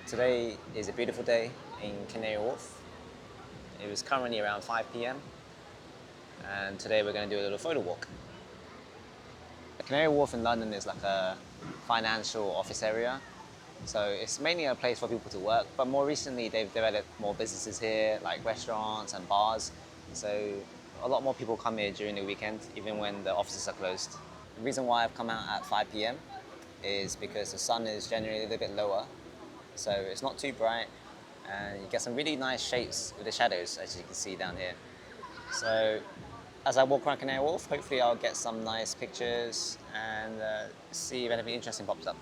Today is a beautiful day in Canary Wharf. It was currently around 5 p.m. and today we're going to do a little photo walk. Canary Wharf in London is like a financial office area, so it's mainly a place for people to work, but more recently they've developed more businesses here, like restaurants and bars, so a lot more people come here during the weekend, even when the offices are closed. The reason why I've come out at 5 p.m. is because the sun is generally a little bit lower, so it's not too bright, and you get some really nice shapes with the shadows, as you can see down here. So as I walk around Canary Wharf, hopefully I'll get some nice pictures and see if anything interesting pops up.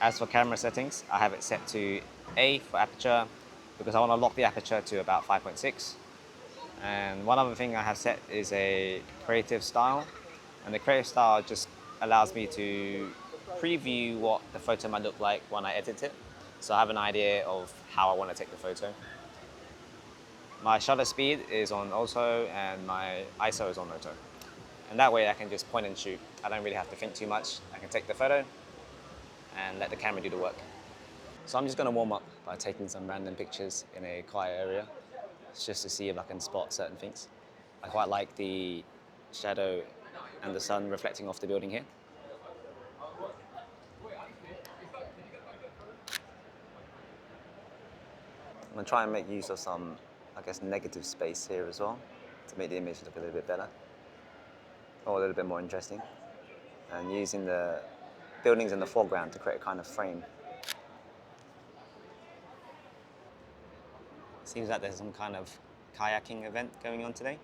As for camera settings, I have it set to A for aperture because I want to lock the aperture to about 5.6. And one other thing I have set is a creative style, and the creative style just allows me to preview what the photo might look like when I edit it. So I have an idea of how I want to take the photo. My shutter speed is on auto and my ISO is on auto. And that way I can just point and shoot. I don't really have to think too much. I can take the photo and let the camera do the work. So I'm just going to warm up by taking some random pictures in a quiet area, just to see if I can spot certain things. I quite like the shadow and the sun reflecting off the building here. I'm going to try and make use of some, negative space here as well to make the image look a little bit better or a little bit more interesting, and using the buildings in the foreground to create a kind of frame. Seems like there's some kind of kayaking event going on today,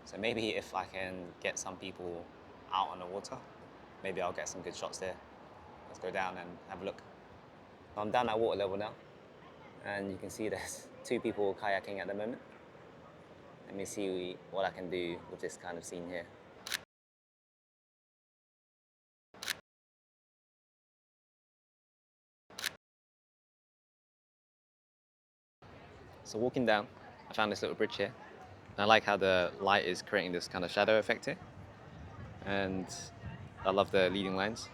so maybe if I can get some people out on the water, maybe I'll get some good shots there. Let's go down and have a look. I'm down at water level now, and you can see there's two people kayaking at the moment. Let me see what I can do with this kind of scene here. So walking down, I found this little bridge here. And I like how the light is creating this kind of shadow effect here. And I love the leading lines.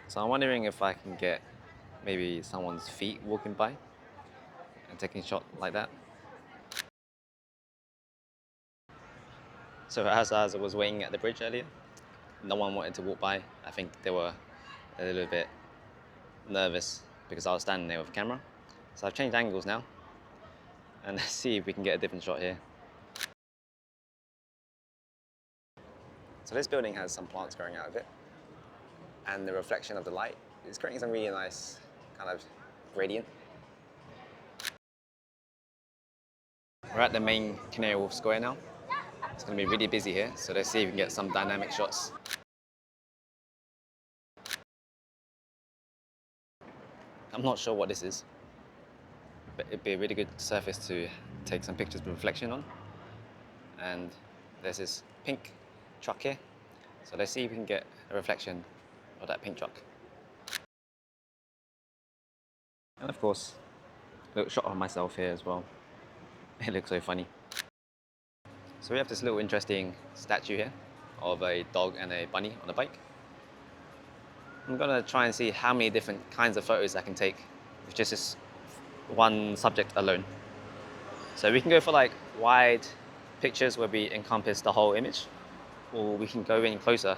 So I'm wondering if I can get maybe someone's feet walking by and taking a shot like that. So as I was waiting at the bridge earlier, no one wanted to walk by. I think they were a little bit nervous because I was standing there with a camera. So I've changed angles now, and let's see if we can get a different shot here. So this building has some plants growing out of it, and the reflection of the light is creating some really nice kind of gradient. We're at the main Canary Wharf Square now. It's going to be really busy here, so let's see if we can get some dynamic shots. I'm not sure what this is, but it'd be a really good surface to take some pictures with reflection on. And there's this pink truck here, so let's see if we can get a reflection of that pink truck. And of course, a little shot of myself here as well. It looks so funny. So we have this little interesting statue here of a dog and a bunny on a bike. I'm gonna try and see how many different kinds of photos I can take with just this one subject alone. So we can go for like wide pictures where we encompass the whole image, or we can go in closer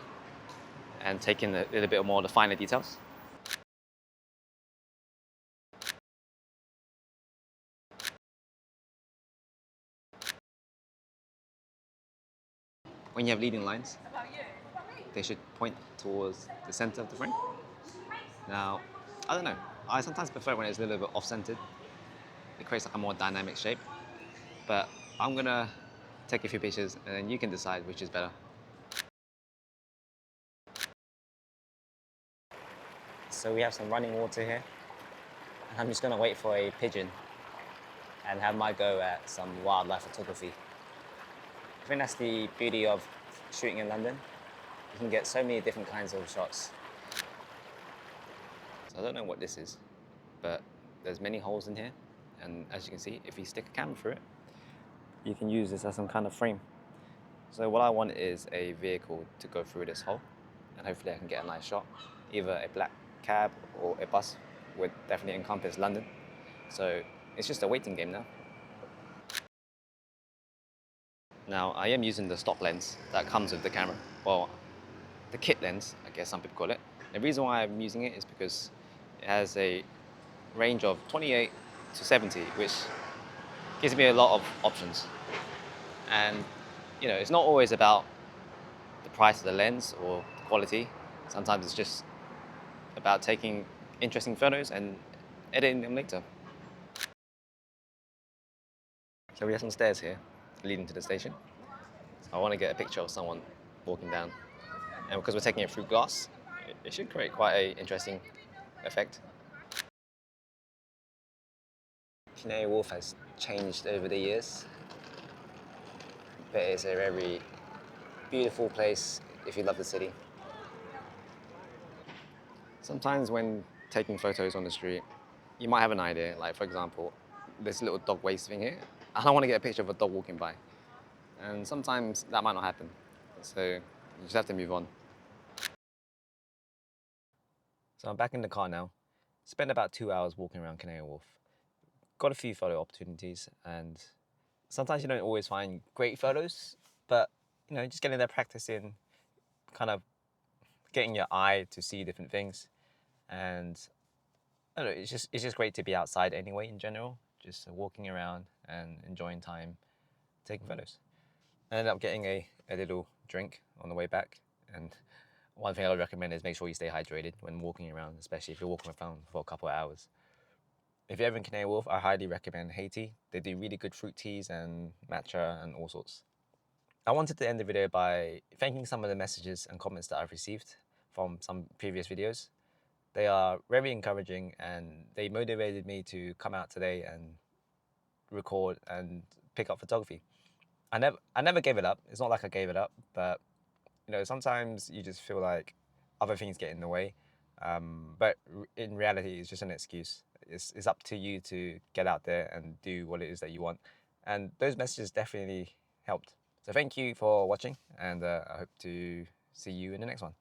and take in a little bit more of the finer details. When you have leading lines, they should point towards the center of the frame. Now, I don't know, I sometimes prefer when it's a little bit off-centered. It creates like a more dynamic shape, but I'm gonna take a few pictures and then you can decide which is better. So we have some running water here, and I'm just gonna wait for a pigeon and have my go at some wildlife photography. I think that's the beauty of shooting in London. You can get so many different kinds of shots. So I don't know what this is, but there's many holes in here. And as you can see, if you stick a camera through it, you can use this as some kind of frame. So what I want is a vehicle to go through this hole, and hopefully I can get a nice shot. Either a black cab or a bus would definitely encompass London. So it's just a waiting game now. Now I am using the stock lens that comes with the camera. Well, the kit lens, I guess some people call it. The reason why I'm using it is because it has a range of 28 to 70, which gives me a lot of options. And it's not always about the price of the lens or the quality. Sometimes it's just about taking interesting photos and editing them later. So we have some stairs here leading to the station. So I want to get a picture of someone walking down. And because we're taking it through glass, it should create quite an interesting effect. Canary Wharf has changed over the years, but it's a very beautiful place if you love the city. Sometimes when taking photos on the street, you might have an idea, like for example, this little dog waste thing here. I don't want to get a picture of a dog walking by. And sometimes that might not happen. So you just have to move on. So I'm back in the car now. Spent about 2 hours walking around Canary Wharf. Got a few photo opportunities, and sometimes you don't always find great photos, but just getting that practice in, kind of getting your eye to see different things. And I don't know, it's just great to be outside anyway in general, just walking around and enjoying time, taking photos. I ended up getting a little drink on the way back, and one thing I would recommend is make sure you stay hydrated when walking around, especially if you're walking around for a couple of hours. If you're ever in Canary Wharf, I highly recommend Haiti. They do really good fruit teas and matcha and all sorts. I wanted to end the video by thanking some of the messages and comments that I've received from some previous videos. They are very encouraging, and they motivated me to come out today and record and pick up photography. I never gave it up. It's not like I gave it up, but sometimes you just feel like other things get in the way. But in reality, it's just an excuse. It's up to you to get out there and do what it is that you want. And those messages definitely helped. So thank you for watching, and I hope to see you in the next one.